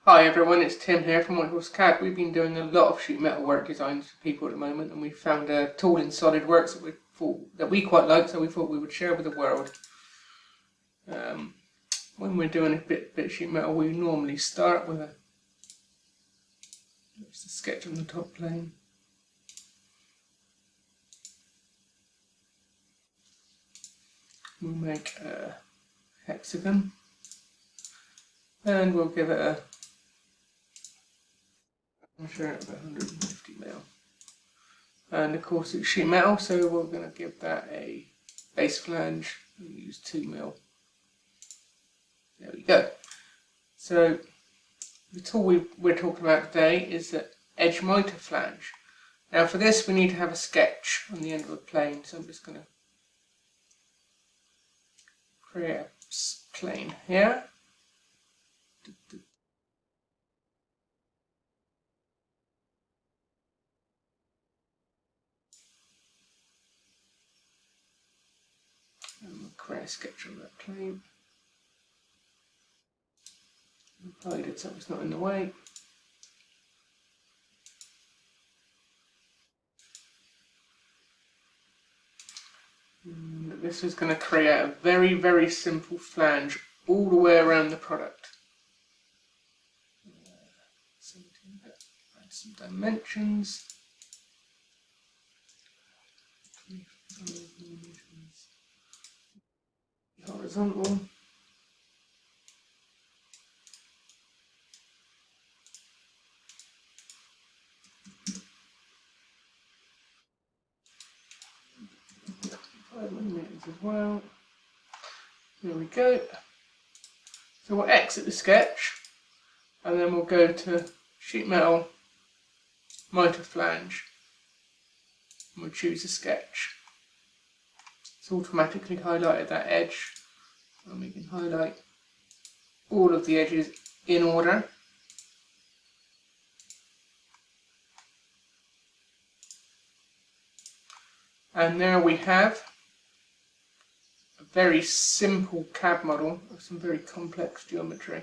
Hi everyone, it's Tim here from SolidWorks CAD. We've been doing a lot of sheet metal work designs for people at the moment, and we found a tool in SolidWorks that we quite like, so we thought we would share with the world. When we're doing a bit of sheet metal, we normally start with just a sketch on the top plane. We'll make a hexagon, and we'll give it a measure of 150 mil. And of course it's sheet metal, so we're going to give that a base flange and use 2 mil. There we go. So the tool we're talking about today is the edge miter flange. Now for this we need to have a sketch on the end of a plane, so I'm just going to create a plane here. And we'll create a sketch on that plane. Hide it so it's not in the way. And this is going to create a very, very simple flange all the way around the product. Add some dimensions. Horizontal. As well. There we go. So we'll exit the sketch and then we'll go to sheet metal, miter flange, and we'll choose a sketch. It's automatically highlighted that edge, and we can highlight all of the edges in order. And there we have a very simple CAD model of some very complex geometry,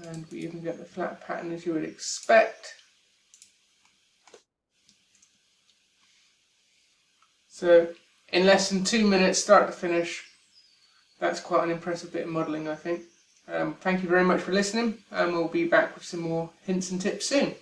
and we even get the flat pattern as you would expect. So in less than 2 minutes, start to finish, that's quite an impressive bit of modelling, I think. Thank you very much for listening, and we'll be back with some more hints and tips soon.